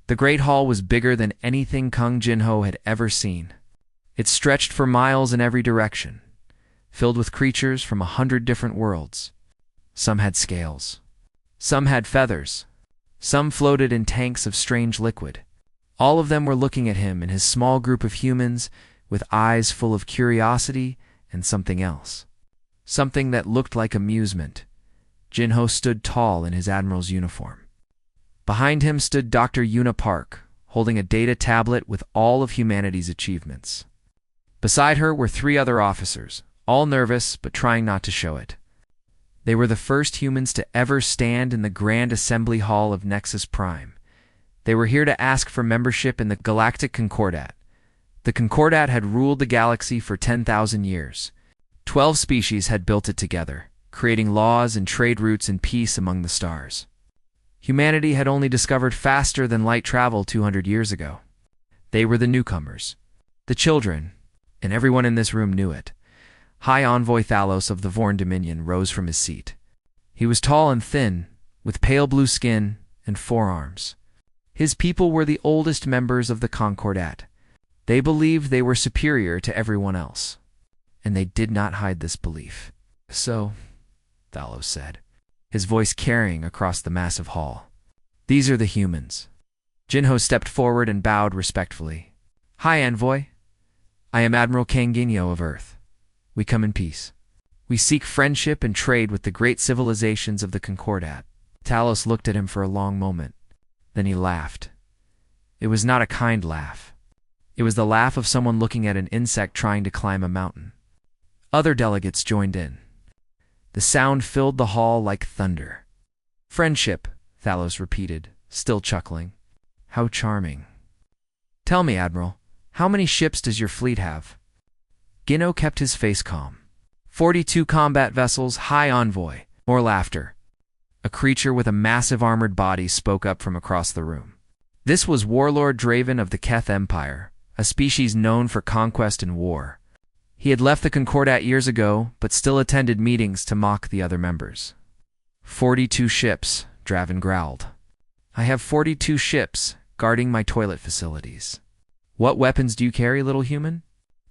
The Great Hall was bigger than anything Kung Jinho had ever seen. It stretched for miles in every direction, filled with creatures from 100 different worlds. Some had scales. Some had feathers. Some floated in tanks of strange liquid. All of them were looking at him and his small group of humans with eyes full of curiosity and something else. Something that looked like amusement. Jinho stood tall in his admiral's uniform. Behind him stood Dr. Yuna Park, holding a data tablet with all of humanity's achievements. Beside her were 3 other officers, all nervous but trying not to show it. They were the first humans to ever stand in the Grand Assembly Hall of Nexus Prime. They were here to ask for membership in the Galactic Concordat. The Concordat had ruled the galaxy for 10,000 years. 12 species had built it together, creating laws and trade routes and peace among the stars. Humanity had only discovered faster than light travel 200 years ago. They were the newcomers, the children, and everyone in this room knew it. High Envoy Thalos of the Vorn Dominion rose from his seat. He was tall and thin, with pale blue skin and 4 arms. His people were the oldest members of the Concordat. They believed they were superior to everyone else, and they did not hide this belief. So, Thalos said, his voice carrying across the massive hall. These are the humans. Jinho stepped forward and bowed respectfully. Hi, Envoy. I am Admiral Kanginyo of Earth. We come in peace. We seek friendship and trade with the great civilizations of the Concordat. Talos looked at him for a long moment. Then he laughed. It was not a kind laugh. It was the laugh of someone looking at an insect trying to climb a mountain. Other delegates joined in. The sound filled the hall like thunder. Friendship, Thalos repeated, still chuckling. How charming. Tell me, Admiral, how many ships does your fleet have? Ginho kept his face calm. 42 combat vessels, High Envoy. More laughter. A creature with a massive armored body spoke up from across the room. This was Warlord Draven of the Keth Empire, a species known for conquest and war. He had left the Concordat years ago, but still attended meetings to mock the other members. 42 ships, Draven growled. I have 42 ships, guarding my toilet facilities. What weapons do you carry, little human?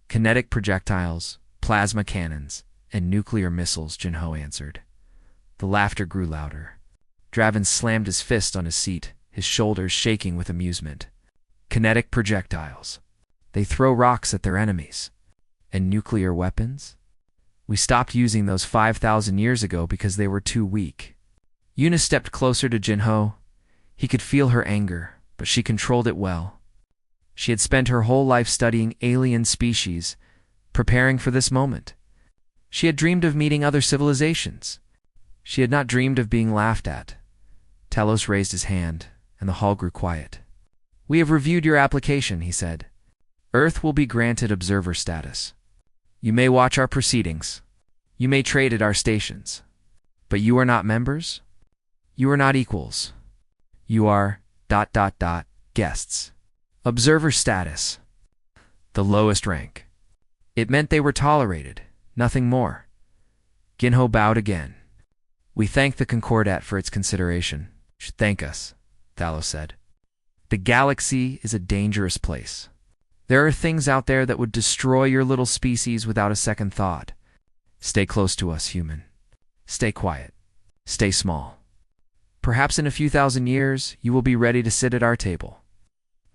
Kinetic projectiles, plasma cannons, and nuclear missiles, Jinho answered. The laughter grew louder. Draven slammed his fist on his seat, his shoulders shaking with amusement. Kinetic projectiles. They throw rocks at their enemies. And nuclear weapons? We stopped using those 5,000 years ago because they were too weak. Yuna stepped closer to Jinho. He could feel her anger, but she controlled it well. She had spent her whole life studying alien species, preparing for this moment. She had dreamed of meeting other civilizations. She had not dreamed of being laughed at. Talos raised his hand, and the hall grew quiet. We have reviewed your application, he said. Earth will be granted observer status. You may watch our proceedings. You may trade at our stations. But you are not members? You are not equals. You are ... guests. Observer status. The lowest rank. It meant they were tolerated, nothing more. Ginho bowed again. We thank the Concordat for its consideration. Should thank us, Thalos said. The galaxy is a dangerous place. There are things out there that would destroy your little species without a second thought. Stay close to us, human. Stay quiet. Stay small. Perhaps in a few thousand years, you will be ready to sit at our table.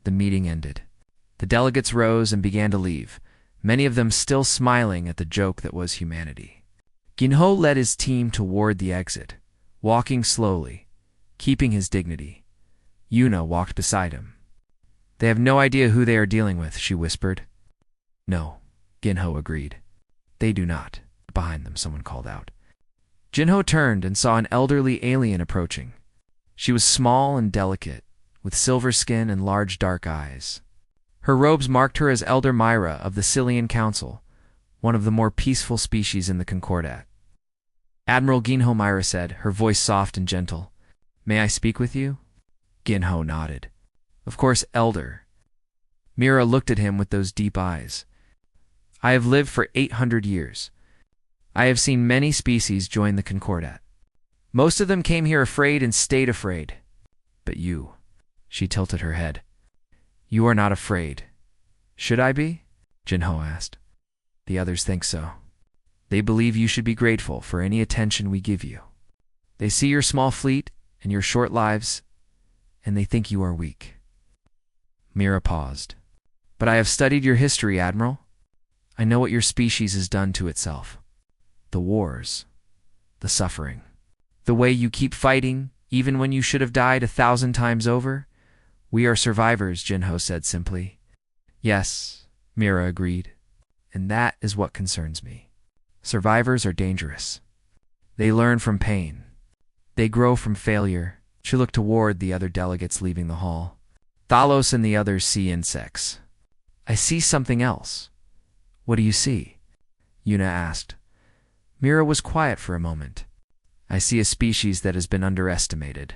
The meeting ended. The delegates rose and began to leave, many of them still smiling at the joke that was humanity. Ginho led his team toward the exit, walking slowly, keeping his dignity. Yuna walked beside him. They have no idea who they are dealing with, she whispered. No, Ginho agreed. They do not. Behind them, someone called out. Jinho turned and saw an elderly alien approaching. She was small and delicate, with silver skin and large dark eyes. Her robes marked her as Elder Myra of the Cillian Council, one of the more peaceful species in the Concordat. Admiral Ginho, Myra said, her voice soft and gentle. May I speak with you? Ginho nodded. Of course, Elder. Myra looked at him with those deep eyes. I have lived for 800 years. I have seen many species join the Concordat. Most of them came here afraid and stayed afraid. But you, She tilted her head. You are not afraid. Should I be? Jinho asked. The others think so. They believe you should be grateful for any attention we give you. They see your small fleet and your short lives, and they think you are weak. Mira paused. But I have studied your history, Admiral. I know what your species has done to itself. The wars, the suffering, the way you keep fighting, even when you should have died 1,000 times over. We are survivors, Jinho said simply. Yes, Mira agreed, and that is what concerns me. Survivors are dangerous. They learn from pain. They grow from failure. She looked toward the other delegates leaving the hall. Thalos and the others see insects. I see something else. What do you see? Yuna asked. Mira was quiet for a moment. I see a species that has been underestimated,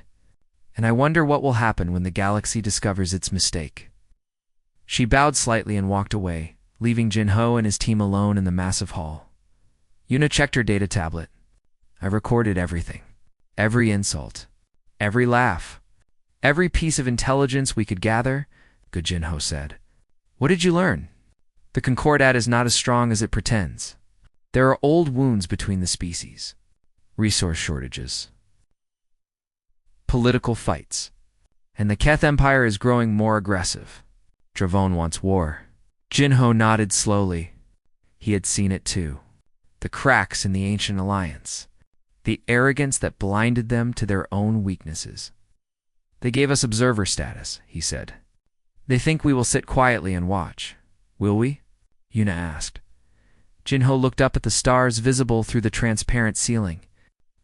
and I wonder what will happen when the galaxy discovers its mistake. She bowed slightly and walked away, leaving Jinho and his team alone in the massive hall. Yuna checked her data tablet. I recorded everything. Every insult. Every laugh. Every piece of intelligence we could gather, good Jinho said. What did you learn? The Concordat is not as strong as it pretends. There are old wounds between the species. Resource shortages. Political fights. And the Keth Empire is growing more aggressive. Dravone wants war. Jinho nodded slowly. He had seen it too. The cracks in the ancient alliance. The arrogance that blinded them to their own weaknesses. They gave us observer status, he said. They think we will sit quietly and watch. Will we? Yuna asked. Jinho looked up at the stars visible through the transparent ceiling.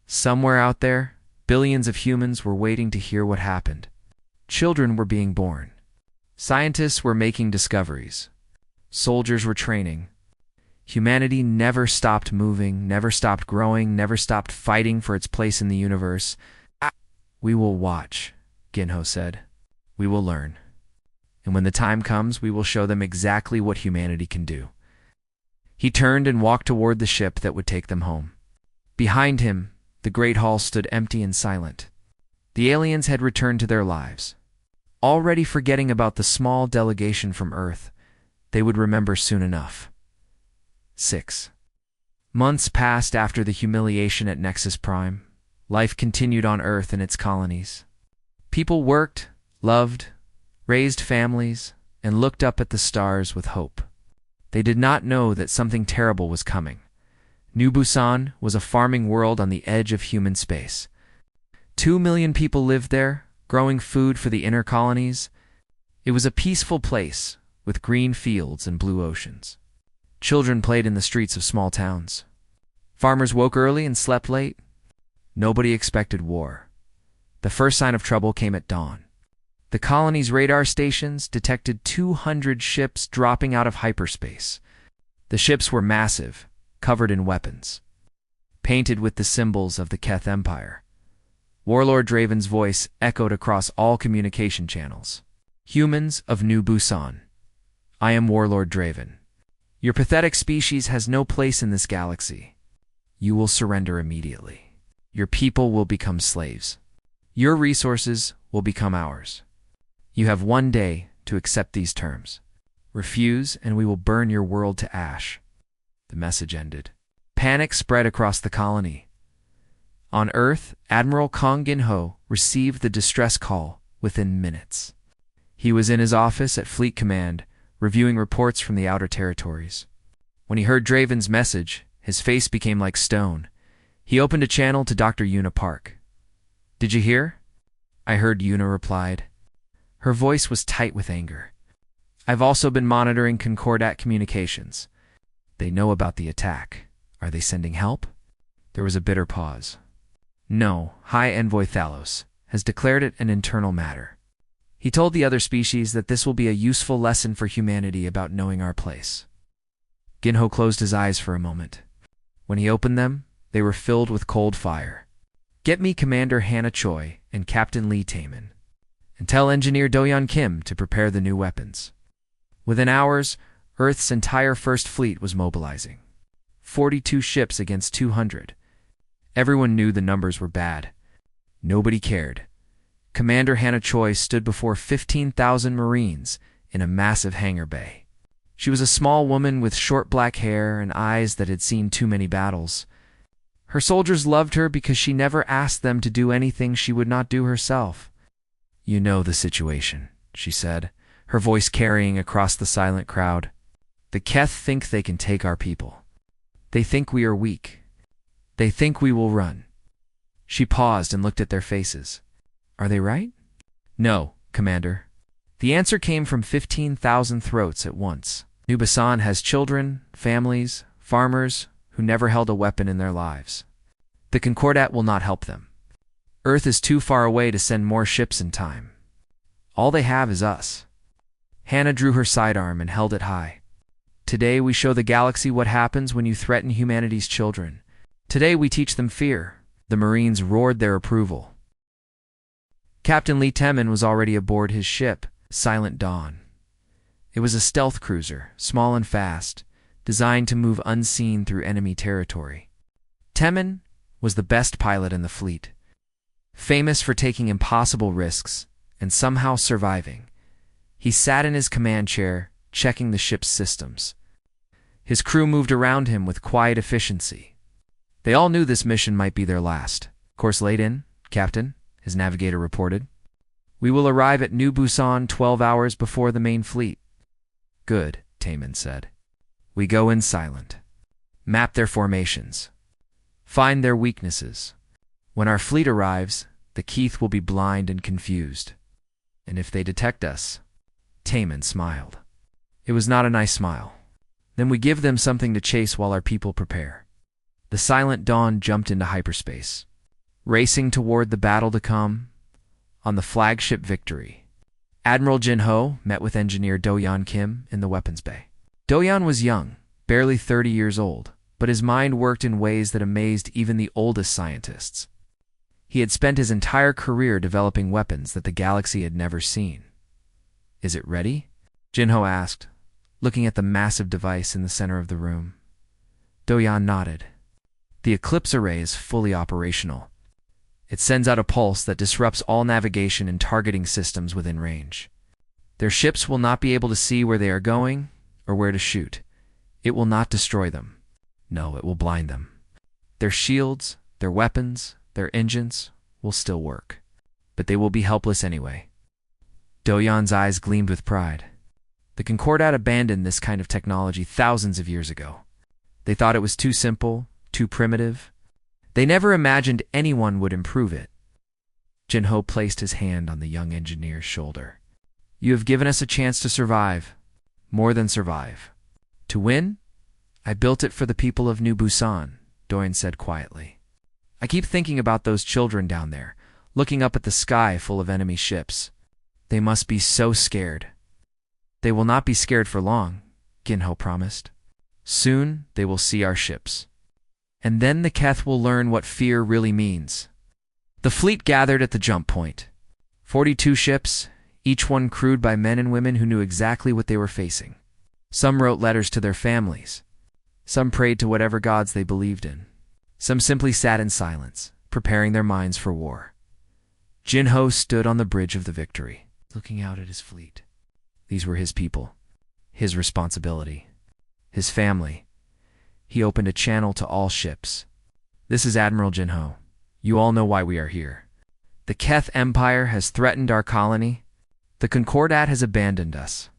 Somewhere out there, billions of humans were waiting to hear what happened. Children were being born. Scientists were making discoveries. Soldiers were training. Humanity never stopped moving, never stopped growing, never stopped fighting for its place in the universe. We will watch, Ginho said. We will learn. And when the time comes, we will show them exactly what humanity can do. He turned and walked toward the ship that would take them home. Behind him, the great hall stood empty and silent. The aliens had returned to their lives. Already forgetting about the small delegation from Earth, they would remember soon enough. 6. Months passed after the humiliation at Nexus Prime. Life continued on Earth and its colonies. People worked, loved, raised families, and looked up at the stars with hope. They did not know that something terrible was coming. New Busan was a farming world on the edge of human space. 2 million people lived there, growing food for the inner colonies. It was a peaceful place, with green fields and blue oceans. Children played in the streets of small towns. Farmers woke early and slept late. Nobody expected war. The first sign of trouble came at dawn. The colony's radar stations detected 200 ships dropping out of hyperspace. The ships were massive, covered in weapons, painted with the symbols of the Keth Empire. Warlord Draven's voice echoed across all communication channels. Humans of New Busan, I am Warlord Draven. Your pathetic species has no place in this galaxy. You will surrender immediately. Your people will become slaves. Your resources will become ours. You have 1 day to accept these terms. Refuse, and we will burn your world to ash. The message ended. Panic spread across the colony. On Earth, Admiral Kong Ginho received the distress call within minutes. He was in his office at Fleet Command, reviewing reports from the outer territories. When he heard Draven's message, his face became like stone. He opened a channel to Dr. Yuna Park. Did you hear? I heard, Yuna replied. Her voice was tight with anger. I've also been monitoring Concordat communications. They know about the attack. Are they sending help? There was a bitter pause. No, High Envoy Thalos has declared it an internal matter. He told the other species that this will be a useful lesson for humanity about knowing our place. Ginho closed his eyes for a moment. When he opened them, they were filled with cold fire. Get me Commander Hannah Choi and Captain Lee Taemin, and tell Engineer Doyeon Kim to prepare the new weapons. Within hours, Earth's entire First Fleet was mobilizing. 42 ships against 200. Everyone knew the numbers were bad. Nobody cared. Commander Hannah Choi stood before 15,000 Marines in a massive hangar bay. She was a small woman with short black hair and eyes that had seen too many battles. Her soldiers loved her because she never asked them to do anything she would not do herself. "You know the situation," she said, her voice carrying across the silent crowd. "The Keth think they can take our people. They think we are weak. They think we will run." She paused and looked at their faces. "Are they right?" "No, Commander." The answer came from 15,000 throats at once. New Busan has children, families, farmers who never held a weapon in their lives. The Concordat will not help them. Earth is too far away to send more ships in time. All they have is us. Hannah drew her sidearm and held it high. "Today we show the galaxy what happens when you threaten humanity's children. Today we teach them fear." The Marines roared their approval. Captain Lee Temin was already aboard his ship, Silent Dawn. It was a stealth cruiser, small and fast, designed to move unseen through enemy territory. Temin was the best pilot in the fleet, famous for taking impossible risks and somehow surviving. He sat in his command chair, checking the ship's systems. His crew moved around him with quiet efficiency. They all knew this mission might be their last. "Course laid in, Captain," his navigator reported. "We will arrive at New Busan 12 hours before the main fleet." "Good," Taman said. "We go in silent. Map their formations. Find their weaknesses. When our fleet arrives, the Keith will be blind and confused. And if they detect us..." Taman smiled. It was not a nice smile. "Then we give them something to chase while our people prepare." The Silent Dawn jumped into hyperspace, racing toward the battle to come. On the flagship Victory, Admiral Jin Ho met with engineer Do-Yan Kim in the weapons bay. Do-Yan was young, barely 30 years old, but his mind worked in ways that amazed even the oldest scientists. He had spent his entire career developing weapons that the galaxy had never seen. "Is it ready?" Jin Ho asked, looking at the massive device in the center of the room. Do-Yan nodded. "The Eclipse Array is fully operational. It sends out a pulse that disrupts all navigation and targeting systems within range. Their ships will not be able to see where they are going or where to shoot. It will not destroy them. No, it will blind them. Their shields, their weapons, their engines will still work, but they will be helpless anyway." Do-Yan's eyes gleamed with pride. The Concordat abandoned this kind of technology thousands of years ago. They thought it was too simple, too primitive. They never imagined anyone would improve it. Jin Ho placed his hand on the young engineer's shoulder. "You have given us a chance to survive. More than survive. To win? I built it for the people of New Busan," Do-Yan said quietly. "I keep thinking about those children down there, looking up at the sky full of enemy ships. They must be so scared." "They will not be scared for long," Jin Ho promised. "Soon they will see our ships. And then the Keth will learn what fear really means." The fleet gathered at the jump point. 42 ships, each one crewed by men and women who knew exactly what they were facing. Some wrote letters to their families. Some prayed to whatever gods they believed in. Some simply sat in silence, preparing their minds for war. Jin Ho stood on the bridge of the Victory, looking out at his fleet. These were his people, his responsibility, his family. He opened a channel to all ships. "This is Admiral Jin Ho. You all know why we are here. The Keth Empire has threatened our colony. The Concordat has abandoned us.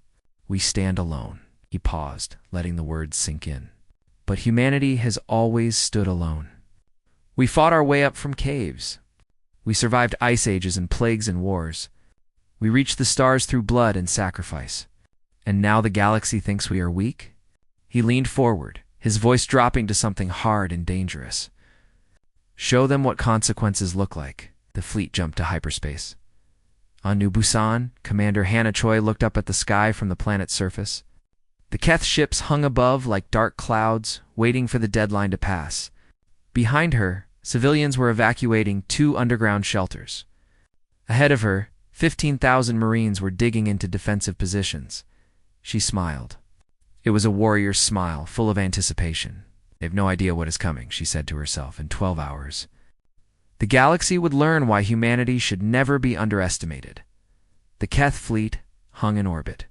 We stand alone." He paused, letting the words sink in. "But humanity has always stood alone. We fought our way up from caves. We survived ice ages and plagues and wars. We reached the stars through blood and sacrifice. And now the galaxy thinks we are weak?" He leaned forward, his voice dropping to something hard and dangerous. "Show them what consequences look like." The fleet jumped to hyperspace. On New Busan, Commander Hannah Choi looked up at the sky from the planet's surface. The Keth ships hung above like dark clouds, waiting for the deadline to pass. Behind her, civilians were evacuating 2 underground shelters. Ahead of her, 15,000 Marines were digging into defensive positions. She smiled. It was a warrior's smile, full of anticipation. "They have no idea what is coming," she said to herself. "In 12 hours, The galaxy would learn why humanity should never be underestimated. The Keth fleet hung in orbit.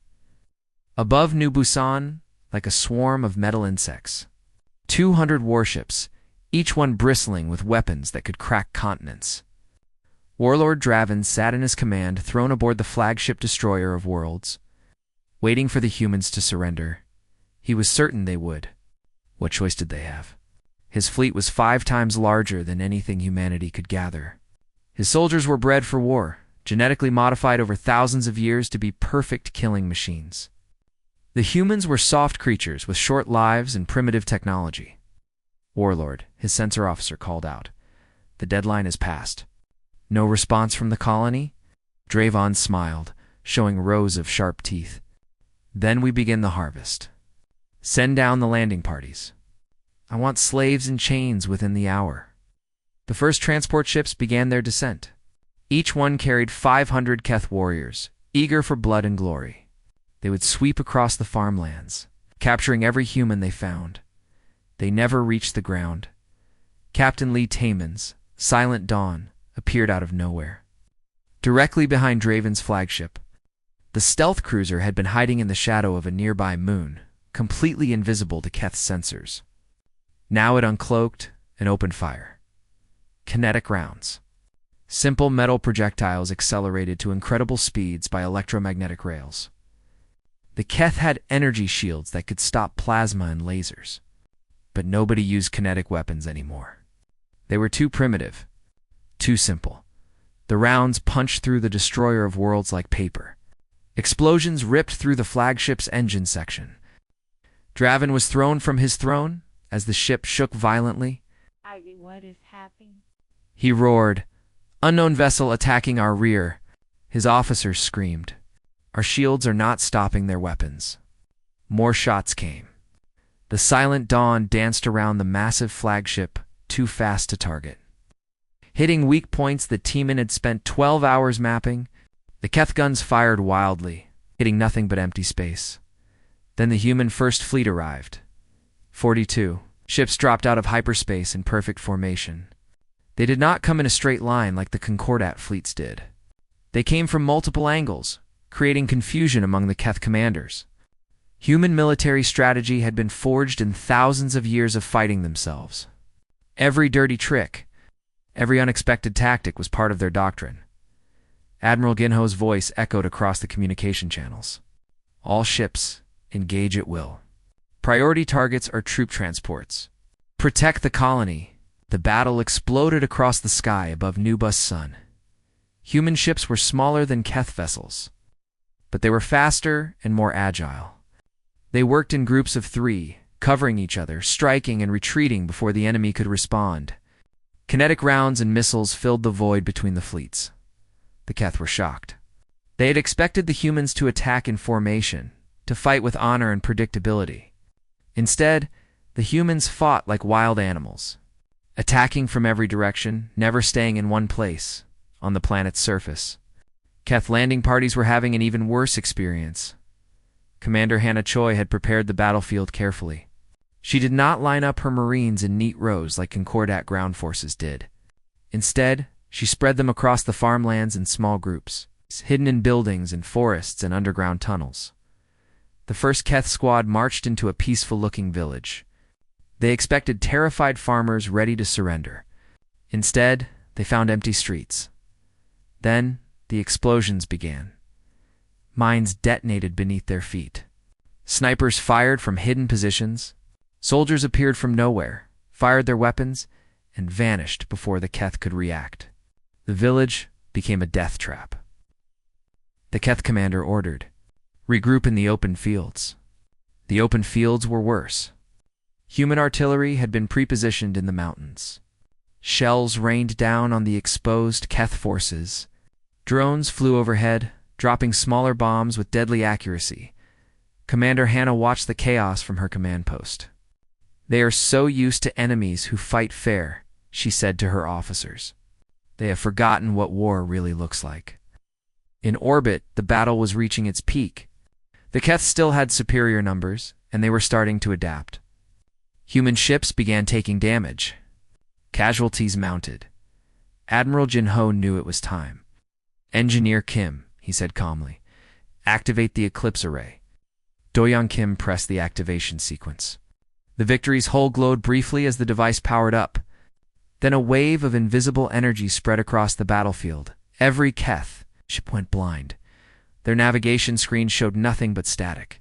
Above New Busan, like a swarm of metal insects. 200 warships, each one bristling with weapons that could crack continents. Warlord Draven sat in his command, thrown aboard the flagship destroyer of worlds, waiting for the humans to surrender. He was certain they would. What choice did they have? His fleet was 5 times larger than anything humanity could gather. His soldiers were bred for war, genetically modified over thousands of years to be perfect killing machines. The humans were soft creatures with short lives and primitive technology. Warlord, his sensor officer, called out. The deadline is passed. No response from the colony? Draven smiled, showing rows of sharp teeth. Then we begin the harvest. Send down the landing parties. I want slaves in chains within the hour. The first transport ships began their descent. Each one carried 500 Keth warriors, eager for blood and glory. They would sweep across the farmlands, capturing every human they found. They never reached the ground. Captain Lee Taman's Silent Dawn appeared out of nowhere. Directly behind Draven's flagship, the stealth cruiser had been hiding in the shadow of a nearby moon, completely invisible to Keth's sensors. Now it uncloaked and opened fire. Kinetic rounds. Simple metal projectiles accelerated to incredible speeds by electromagnetic rails. The Keth had energy shields that could stop plasma and lasers. But nobody used kinetic weapons anymore. They were too primitive, too simple. The rounds punched through the destroyer of worlds like paper. Explosions ripped through the flagship's engine section. Draven was thrown from his throne as the ship shook violently. What is happening? He roared, "Unknown vessel attacking our rear." His officers screamed. Our shields are not stopping their weapons. More shots came. The Silent Dawn danced around the massive flagship, too fast to target. Hitting weak points that Teeman had spent 12 hours mapping, the Keth guns fired wildly, hitting nothing but empty space. Then the human First Fleet arrived. 42 ships dropped out of hyperspace in perfect formation. They did not come in a straight line like the Concordat fleets did. They came from multiple angles, creating confusion among the Keth commanders. Human military strategy had been forged in thousands of years of fighting themselves. Every dirty trick, every unexpected tactic was part of their doctrine. Admiral Ginho's voice echoed across the communication channels. All ships, engage at will. Priority targets are troop transports. Protect the colony. The battle exploded across the sky above New Busan. Human ships were smaller than Keth vessels, but they were faster and more agile. They worked in groups of 3, covering each other, striking and retreating before the enemy could respond. Kinetic rounds and missiles filled the void between the fleets. The Keth were shocked. They had expected the humans to attack in formation, to fight with honor and predictability. Instead, the humans fought like wild animals, attacking from every direction, never staying in one place, on the planet's surface. Keth landing parties were having an even worse experience. Commander Hannah Choi had prepared the battlefield carefully. She did not line up her Marines in neat rows like Concordat ground forces did. Instead, she spread them across the farmlands in small groups, hidden in buildings and forests and underground tunnels. The first Keth squad marched into a peaceful-looking village. They expected terrified farmers ready to surrender. Instead, they found empty streets. Then, the explosions began. Mines detonated beneath their feet. Snipers fired from hidden positions. Soldiers appeared from nowhere, fired their weapons, and vanished before the Keth could react. The village became a death trap. The Keth commander ordered, "Regroup in the open fields." The open fields were worse. Human artillery had been prepositioned in the mountains. Shells rained down on the exposed Keth forces. Drones flew overhead, dropping smaller bombs with deadly accuracy. Commander Hannah watched the chaos from her command post. "They are so used to enemies who fight fair," she said to her officers. "They have forgotten what war really looks like." In orbit, the battle was reaching its peak. The Keth still had superior numbers, and they were starting to adapt. Human ships began taking damage. Casualties mounted. Admiral Jinho knew it was time. "Engineer Kim," he said calmly, "activate the eclipse array." Do-young Kim pressed the activation sequence. The Victory's hull glowed briefly as the device powered up. Then a wave of invisible energy spread across the battlefield. Every Keth ship went blind. Their navigation screens showed nothing but static.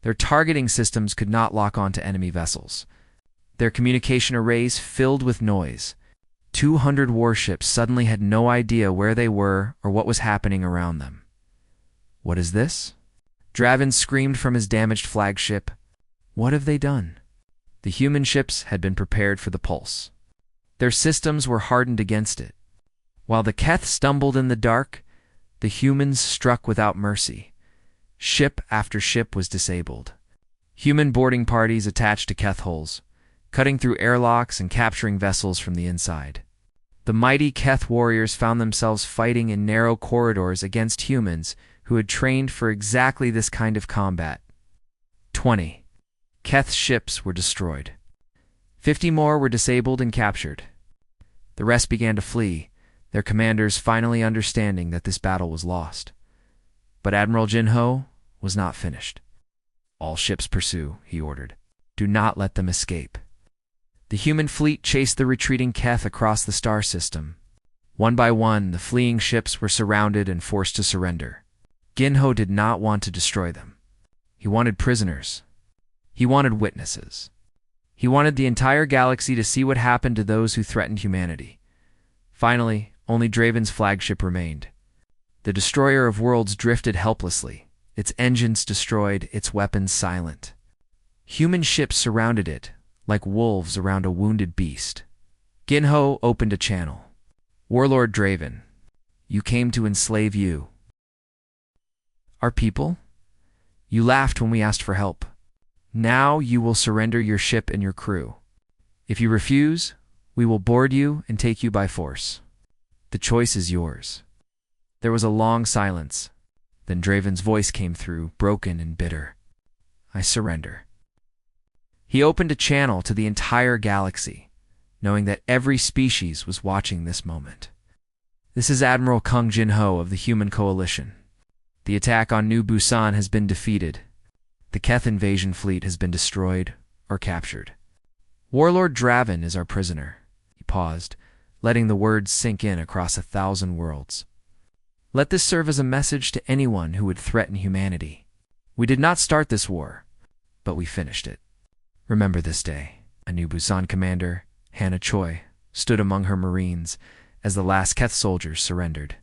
Their targeting systems could not lock onto enemy vessels. Their communication arrays filled with noise. 200 warships suddenly had no idea where they were or what was happening around them. "What is this?" Draven screamed from his damaged flagship. "What have they done?" The human ships had been prepared for the pulse. Their systems were hardened against it. While the Keth stumbled in the dark, the humans struck without mercy. Ship after ship was disabled. Human boarding parties attached to Keth hulls, cutting through airlocks and capturing vessels from the inside. The mighty Keth warriors found themselves fighting in narrow corridors against humans who had trained for exactly this kind of combat. 20 Keth ships were destroyed. 50 more were disabled and captured. The rest began to flee, their commanders finally understanding that this battle was lost. But Admiral Jinho was not finished. "All ships pursue," he ordered. "Do not let them escape." The human fleet chased the retreating Keth across the star system. One by one, the fleeing ships were surrounded and forced to surrender. Jinho did not want to destroy them. He wanted prisoners. He wanted witnesses. He wanted the entire galaxy to see what happened to those who threatened humanity. Finally, only Draven's flagship remained. The destroyer of worlds drifted helplessly, its engines destroyed, its weapons silent. Human ships surrounded it, like wolves around a wounded beast. Jinho opened a channel. "Warlord Draven, you came to enslave you. Our people? You laughed when we asked for help. Now you will surrender your ship and your crew. If you refuse, we will board you and take you by force. The choice is yours." There was a long silence. Then Draven's voice came through, broken and bitter. "I surrender." He opened a channel to the entire galaxy, knowing that every species was watching this moment. "This is Admiral Kung Jinho of the Human Coalition. The attack on New Busan has been defeated. The Keth invasion fleet has been destroyed or captured. Warlord Draven is our prisoner." He paused, letting the words sink in across 1,000 worlds. "Let this serve as a message to anyone who would threaten humanity. We did not start this war, but we finished it. Remember this day." A New Busan commander, Hannah Choi, stood among her Marines as the last Keth soldiers surrendered.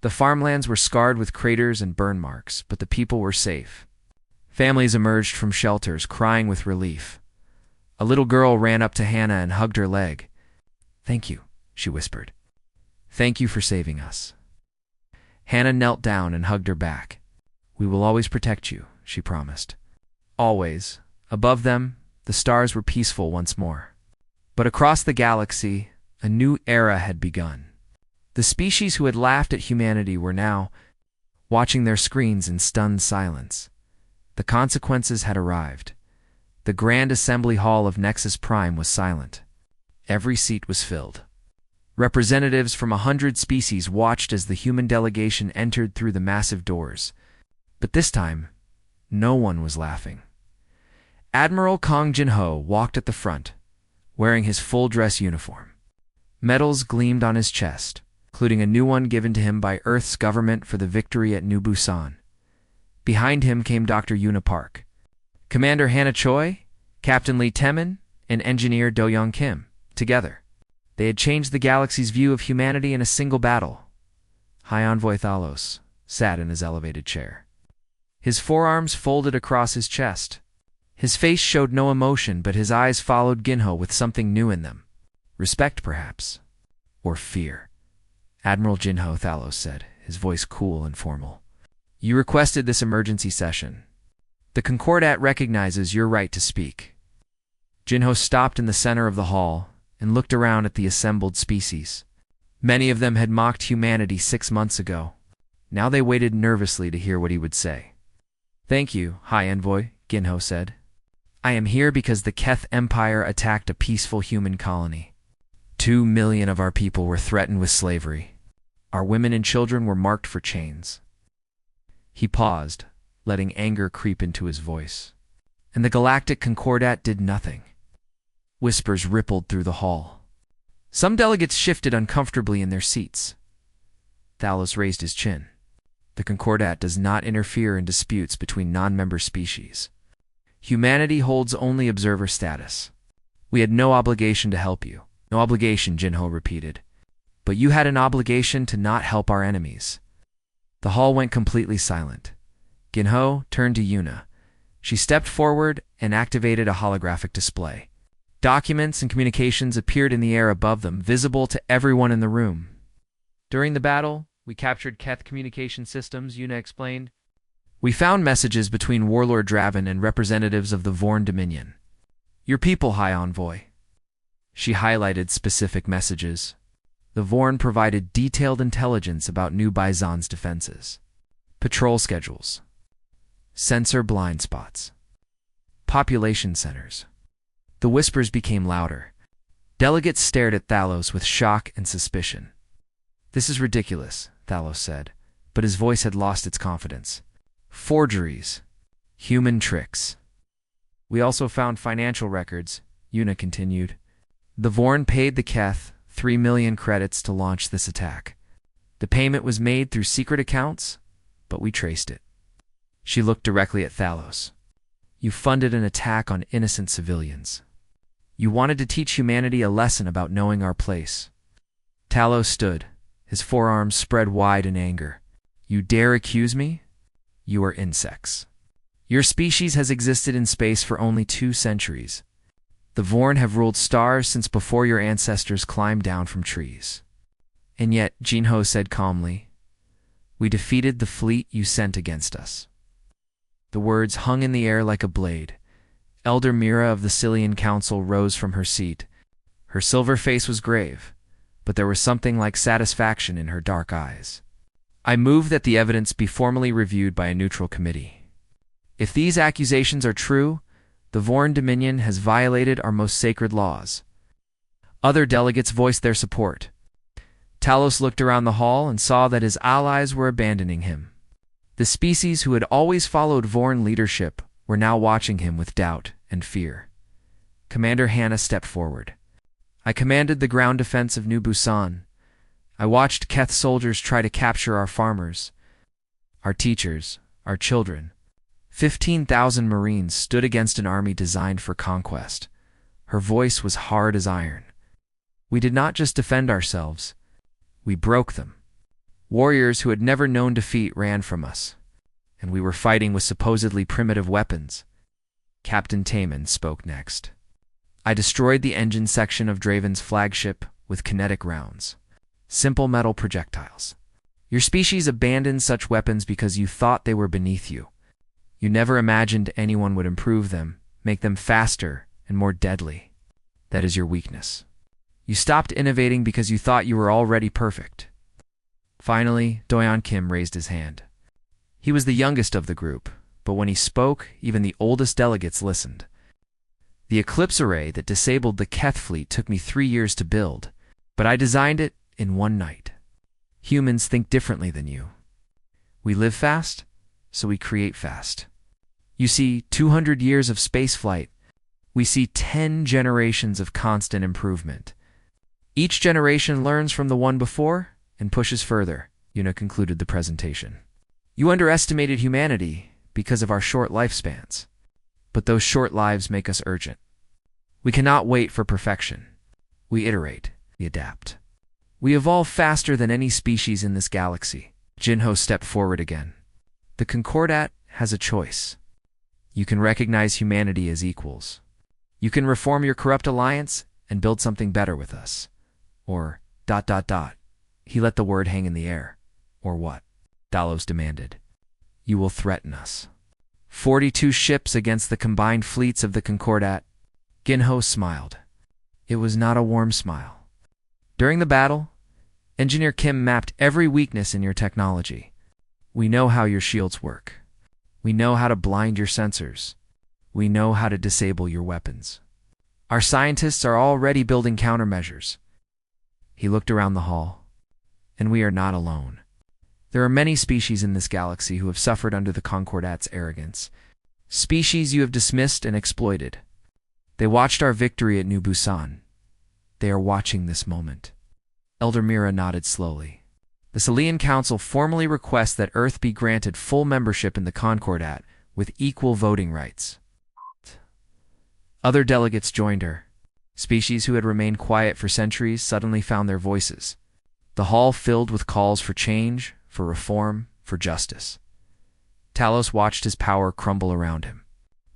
The farmlands were scarred with craters and burn marks, but the people were safe. Families emerged from shelters, crying with relief. A little girl ran up to Hannah and hugged her leg. "Thank you," she whispered. "Thank you for saving us." Hannah knelt down and hugged her back. "We will always protect you," she promised. Always. Above them, the stars were peaceful once more. But across the galaxy, a new era had begun. The species who had laughed at humanity were now watching their screens in stunned silence. The consequences had arrived. The Grand Assembly Hall of Nexus Prime was silent. Every seat was filled. Representatives from 100 species watched as the human delegation entered through the massive doors. But this time, no one was laughing. Admiral Kang Jinho walked at the front, wearing his full-dress uniform. Medals gleamed on his chest, including a new one given to him by Earth's government for the victory at New Busan. Behind him came Dr. Yuna Park, Commander Hannah Choi, Captain Lee Temin, and Engineer Do-young Kim, together. They had changed the galaxy's view of humanity in a single battle. High Envoy Thalos sat in his elevated chair. His forearms folded across his chest. His face showed no emotion, but his eyes followed Jinho with something new in them. Respect, perhaps, or fear. "Admiral Jinho," Thalos said, his voice cool and formal. "You requested this emergency session. The Concordat recognizes your right to speak." Jinho stopped in the center of the hall and looked around at the assembled species. Many of them had mocked humanity 6 months ago. Now they waited nervously to hear what he would say. "Thank you, High Envoy," Jinho said. "I am here because the Keth Empire attacked a peaceful human colony." 2 million of our people were threatened with slavery. Our women and children were marked for chains. He paused, letting anger creep into his voice. And the Galactic Concordat did nothing. Whispers rippled through the hall. Some delegates shifted uncomfortably in their seats. Thalos raised his chin. The Concordat does not interfere in disputes between non-member species. Humanity holds only observer status. We had no obligation to help you. No obligation, Jinho repeated. But you had an obligation to not help our enemies. The hall went completely silent. Jinho turned to Yuna. She stepped forward and activated a holographic display. Documents and communications appeared in the air above them, visible to everyone in the room. During the battle, we captured Keth communication systems, Yuna explained. We found messages between Warlord Draven and representatives of the Vorn Dominion. Your people, High Envoy. She highlighted specific messages. The Vorn provided detailed intelligence about New Bizon's defenses. Patrol schedules. Sensor blind spots. Population centers. The whispers became louder. Delegates stared at Thalos with shock and suspicion. This is ridiculous, Thalos said, but his voice had lost its confidence. Forgeries. Human tricks. We also found financial records, Yuna continued. The Vorn paid the Keth 3 million credits to launch this attack. The payment was made through secret accounts, but we traced it. She looked directly at Thalos. You funded an attack on innocent civilians. You wanted to teach humanity a lesson about knowing our place. Talos stood, his forearms spread wide in anger. You dare accuse me? You are insects. Your species has existed in space for only 2 centuries. The Vorn have ruled stars since before your ancestors climbed down from trees. And yet, Jinho said calmly, we defeated the fleet you sent against us. The words hung in the air like a blade. Elder Mira of the Cillian Council rose from her seat. Her silver face was grave, but there was something like satisfaction in her dark eyes. I move that the evidence be formally reviewed by a neutral committee. If these accusations are true, the Vorn Dominion has violated our most sacred laws. Other delegates voiced their support. Talos looked around the hall and saw that his allies were abandoning him. The species who had always followed Vorn leadership were now watching him with doubt and fear. Commander Hannah stepped forward. I commanded the ground defense of New Busan. I watched Keth soldiers try to capture our farmers, our teachers, our children. 15,000 Marines stood against an army designed for conquest. Her voice was hard as iron. We did not just defend ourselves. We broke them. Warriors who had never known defeat ran from us, and we were fighting with supposedly primitive weapons. Captain Taman spoke next. I destroyed the engine section of Draven's flagship with kinetic rounds. Simple metal projectiles. Your species abandoned such weapons because you thought they were beneath you. You never imagined anyone would improve them, make them faster and more deadly. That is your weakness. You stopped innovating because you thought you were already perfect. Finally, Doyon Kim raised his hand. He was the youngest of the group, but when he spoke, even the oldest delegates listened. The Eclipse Array that disabled the Keth fleet took me 3 years to build, but I designed it in 1 night. Humans think differently than you. We live fast, so we create fast. You see 200 years of spaceflight. We see 10 generations of constant improvement. Each generation learns from the one before and pushes further, Yuna concluded the presentation. You underestimated humanity because of our short lifespans. But those short lives make us urgent. We cannot wait for perfection. We iterate, we adapt. We evolve faster than any species in this galaxy. Jinho stepped forward again. The Concordat has a choice. You can recognize humanity as equals. You can reform your corrupt alliance and build something better with us. Or ... He let the word hang in the air. Or what? Dalos demanded. You will threaten us. 42 ships against the combined fleets of the Concordat. Jinho smiled. It was not a warm smile. During the battle, Engineer Kim mapped every weakness in your technology. We know how your shields work. We know how to blind your sensors. We know how to disable your weapons. Our scientists are already building countermeasures. He looked around the hall. And we are not alone. There are many species in this galaxy who have suffered under the Concordat's arrogance. Species you have dismissed and exploited. They watched our victory at New Busan. They are watching this moment. Elder Mira nodded slowly. The Salian Council formally requests that Earth be granted full membership in the Concordat with equal voting rights. Other delegates joined her. Species who had remained quiet for centuries suddenly found their voices. The hall filled with calls for change, for reform, for justice. Talos watched his power crumble around him.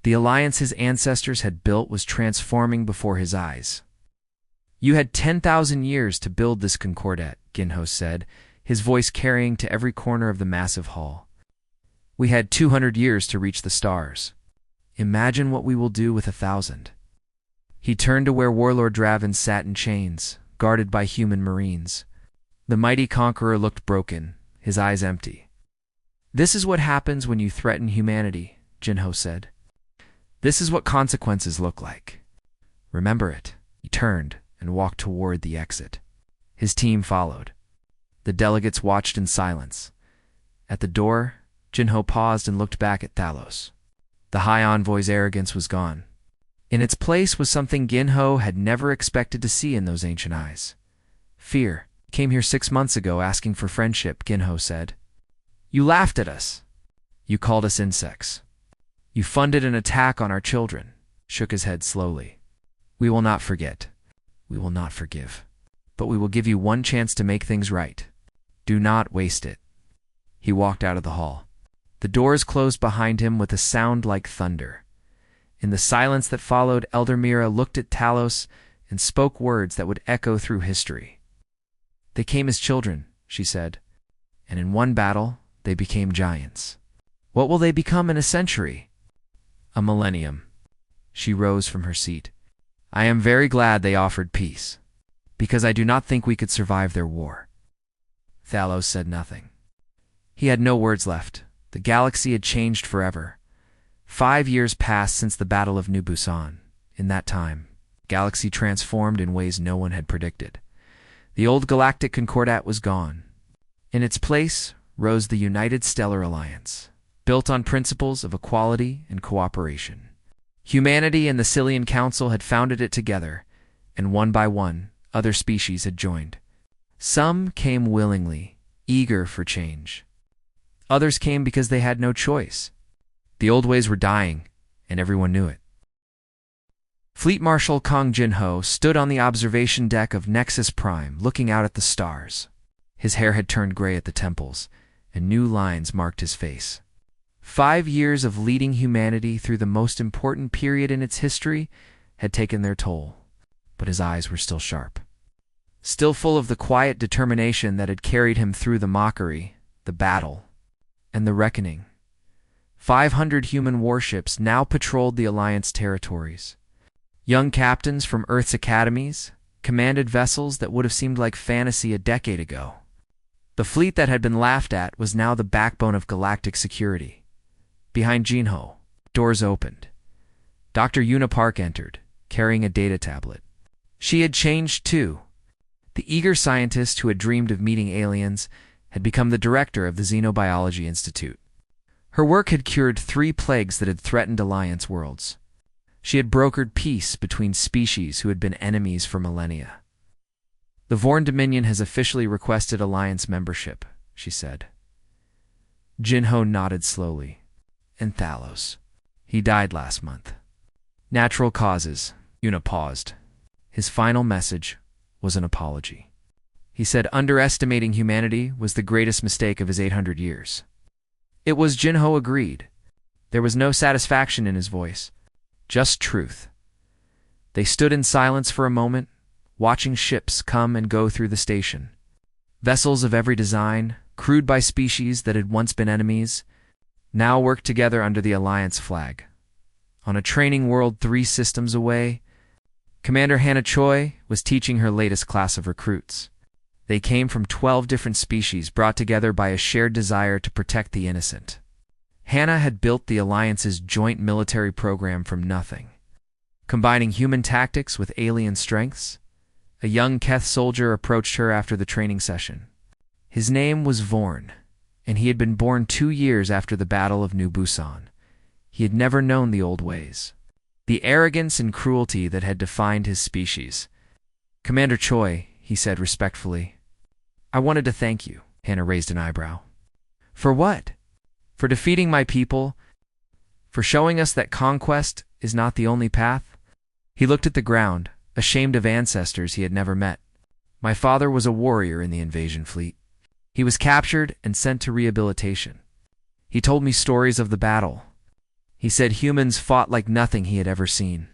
The alliance his ancestors had built was transforming before his eyes. You had 10,000 years to build this Concordat, Ginho said, his voice carrying to every corner of the massive hall. We had 200 years to reach the stars. Imagine what we will do with 1,000. He turned to where Warlord Draven sat in chains, guarded by human marines. The mighty conqueror looked broken, his eyes empty. This is what happens when you threaten humanity, Jinho said. This is what consequences look like. Remember it. He turned and walked toward the exit. His team followed. The delegates watched in silence. At the door, Jinho paused and looked back at Talos. The High Envoy's arrogance was gone. In its place was something Ginho had never expected to see in those ancient eyes. Fear. Came here 6 months ago asking for friendship, Ginho said. You laughed at us. You called us insects. You funded an attack on our children, shook his head slowly. We will not forget. We will not forgive. But we will give you one chance to make things right. Do not waste it. He walked out of the hall. The doors closed behind him with a sound like thunder. In the silence that followed, Elder Mira looked at Talos and spoke words that would echo through history. They came as children, she said, and in one battle, they became giants. What will they become in a century? A millennium. She rose from her seat. I am very glad they offered peace, because I do not think we could survive their war. Talos said nothing. He had no words left. The galaxy had changed forever. 5 years passed since the Battle of New Busan. In that time, galaxy transformed in ways no one had predicted. The old Galactic Concordat was gone. In its place rose the United Stellar Alliance, built on principles of equality and cooperation. Humanity and the Salian Council had founded it together, and one by one, other species had joined. Some came willingly, eager for change. Others came because they had no choice. The old ways were dying, and everyone knew it. Fleet Marshal Kong Jinho stood on the observation deck of Nexus Prime, looking out at the stars. His hair had turned gray at the temples, and new lines marked his face. 5 years of leading humanity through the most important period in its history had taken their toll, but his eyes were still sharp. Still full of the quiet determination that had carried him through the mockery, the battle, and the reckoning. 500 human warships now patrolled the Alliance territories. Young captains from Earth's academies commanded vessels that would have seemed like fantasy a decade ago. The fleet that had been laughed at was now the backbone of galactic security. Behind Jinho, doors opened. Dr. Yuna Park entered, carrying a data tablet. She had changed too. The eager scientist who had dreamed of meeting aliens had become the director of the Xenobiology Institute. Her work had cured 3 plagues that had threatened Alliance worlds. She had brokered peace between species who had been enemies for millennia. The Vorn Dominion has officially requested Alliance membership, she said. Jinho nodded slowly. And Talos. He died last month. Natural causes. Yuna paused. His final message was an apology. He said underestimating humanity was the greatest mistake of his 800 years. It was. Jinho agreed. There was no satisfaction in his voice. Just truth. They stood in silence for a moment, watching ships come and go through the station. Vessels of every design, crewed by species that had once been enemies, now worked together under the Alliance flag. On a training world 3 systems away, Commander Hannah Choi was teaching her latest class of recruits. They came from 12 different species brought together by a shared desire to protect the innocent. Hannah had built the Alliance's joint military program from nothing, combining human tactics with alien strengths, A young Keth soldier approached her after the training session. His name was Vorn, and he had been born 2 years after the Battle of New Busan. He had never known the old ways, the arrogance and cruelty that had defined his species. "Commander Choi," he said respectfully, "I wanted to thank you." Hannah raised an eyebrow. "For what?" "For defeating my people, for showing us that conquest is not the only path." He looked at the ground, ashamed of ancestors he had never met. "My father was a warrior in the invasion fleet. He was captured and sent to rehabilitation. He told me stories of the battle. He said humans fought like nothing he had ever seen."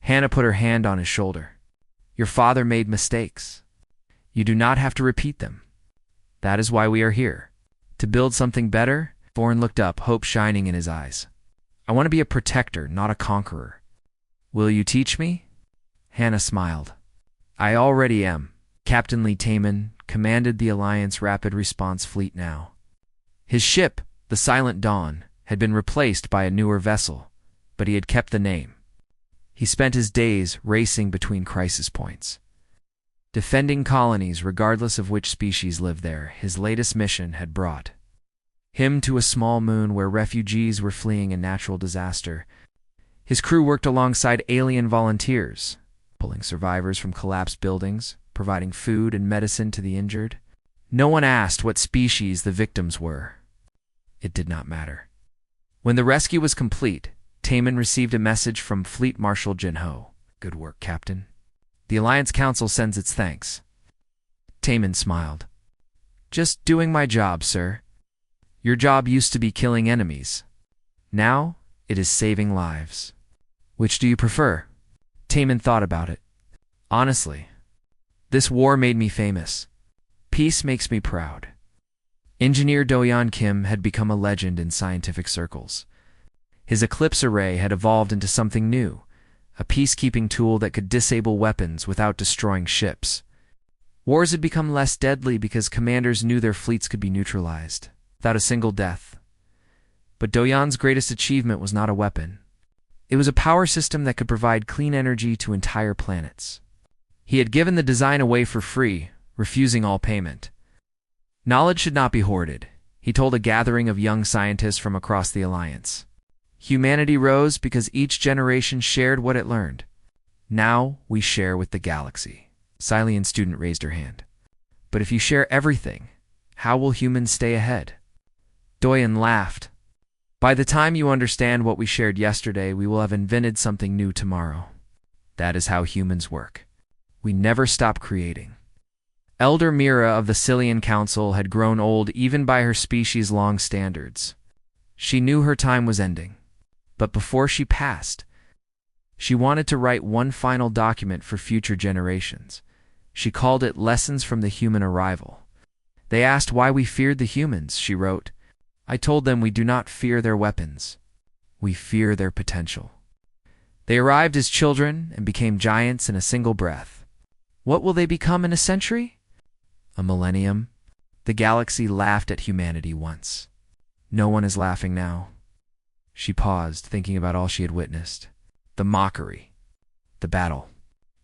Hannah put her hand on his shoulder. "Your father made mistakes. You do not have to repeat them. That is why we are here. To build something better." Vorn looked up, hope shining in his eyes. "I want to be a protector, not a conqueror. Will you teach me?" Hannah smiled. "I already am." Captain Lee Taman commanded the Alliance Rapid Response Fleet now. His ship, the Silent Dawn, had been replaced by a newer vessel, but he had kept the name. He spent his days racing between crisis points, defending colonies regardless of which species lived there. His latest mission had brought him to a small moon where refugees were fleeing a natural disaster. His crew worked alongside alien volunteers, pulling survivors from collapsed buildings, providing food and medicine to the injured. No one asked what species the victims were. It did not matter. When the rescue was complete, Taman received a message from Fleet Marshal Jinho. "Good work, Captain. The Alliance Council sends its thanks." Taman smiled. "Just doing my job, sir. Your job used to be killing enemies. Now it is saving lives. Which do you prefer?" Taman thought about it. "Honestly, this war made me famous. Peace makes me proud." Engineer Do-yeon Kim had become a legend in scientific circles. His Eclipse Array had evolved into something new, a peacekeeping tool that could disable weapons without destroying ships. Wars had become less deadly because commanders knew their fleets could be neutralized, without a single death. But Do-yeon's greatest achievement was not a weapon. It was a power system that could provide clean energy to entire planets. He had given the design away for free, refusing all payment. Knowledge should not be hoarded, he told a gathering of young scientists from across the Alliance. Humanity rose because each generation shared what it learned. Now we share with the galaxy. Silian student raised her hand. "But if you share everything, how will humans stay ahead?" Do-yeon laughed. "By the time you understand what we shared yesterday, we will have invented something new tomorrow. That is how humans work. We never stop creating." Elder Mira of the Silian Council had grown old even by her species' long standards. She knew her time was ending. But before she passed, she wanted to write one final document for future generations. She called it Lessons from the Human Arrival. "They asked why we feared the humans," she wrote. "I told them we do not fear their weapons. We fear their potential. They arrived as children and became giants in a single breath. What will they become in a century? A millennium?" The galaxy laughed at humanity once. No one is laughing now. She paused, thinking about all she had witnessed. The mockery, the battle,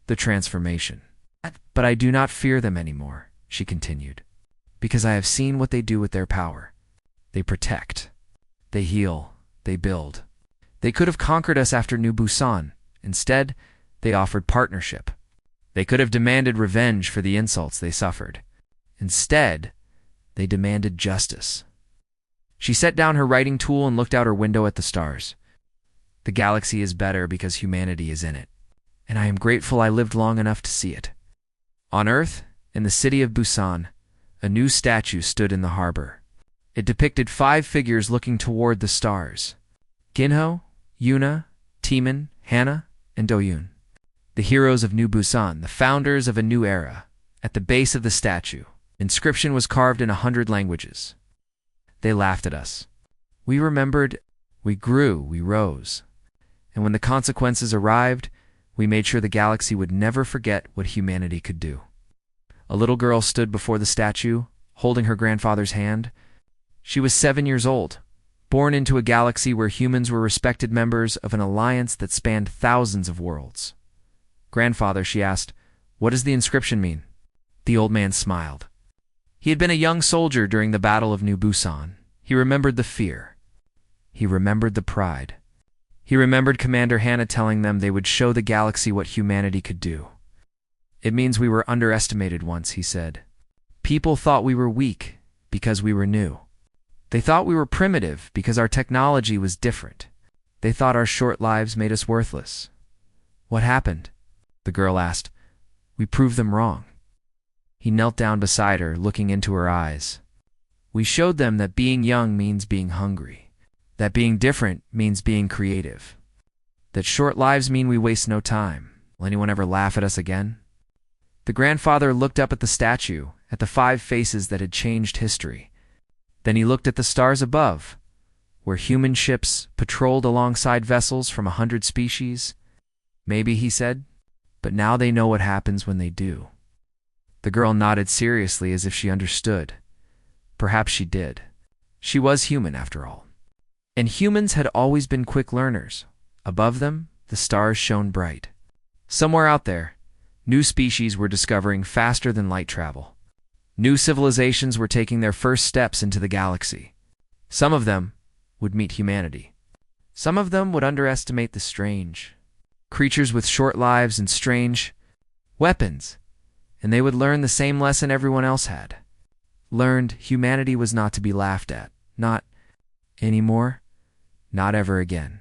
the transformation. "But I do not fear them anymore," she continued, "because I have seen what they do with their power. They protect, they heal, they build. They could have conquered us after New Busan. Instead, they offered partnership. They could have demanded revenge for the insults they suffered. Instead, they demanded justice." She set down her writing tool and looked out her window at the stars. "The galaxy is better because humanity is in it, and I am grateful I lived long enough to see it." On Earth, in the city of Busan, a new statue stood in the harbor. It depicted 5 figures looking toward the stars: Ginho, Yuna, Taemin, Hannah, and Do-yeon. The heroes of New Busan, the founders of a new era. At the base of the statue, inscription was carved in 100 languages. They laughed at us. We remembered, we grew, we rose. And when the consequences arrived, we made sure the galaxy would never forget what humanity could do. A little girl stood before the statue, holding her grandfather's hand. She was 7 years old, born into a galaxy where humans were respected members of an alliance that spanned thousands of worlds. "Grandfather," she asked, What does the inscription mean? The old man smiled. He had been a young soldier during the Battle of New Busan. He remembered the fear. He remembered the pride. He remembered Commander Hannah telling them they would show the galaxy what humanity could do. It means we were underestimated once, he said. People thought we were weak because we were new. They thought we were primitive because our technology was different. They thought our short lives made us worthless. What happened? The girl asked. We proved them wrong. He knelt down beside her, looking into her eyes. We showed them that being young means being hungry, that being different means being creative, that short lives mean we waste no time. Will anyone ever laugh at us again? The grandfather looked up at the statue, at the 5 faces that had changed history. Then he looked at the stars above, where human ships patrolled alongside vessels from 100 species. Maybe, he said, but now they know what happens when they do. The girl nodded seriously as if she understood. Perhaps she did. She was human, after all. And humans had always been quick learners. Above them, the stars shone bright. Somewhere out there, new species were discovering faster than light travel. New civilizations were taking their first steps into the galaxy. Some of them would meet humanity. Some of them would underestimate the strange. Creatures with short lives and strange weapons. And they would learn the same lesson everyone else had. Learned humanity was not to be laughed at. Not anymore. Not ever again.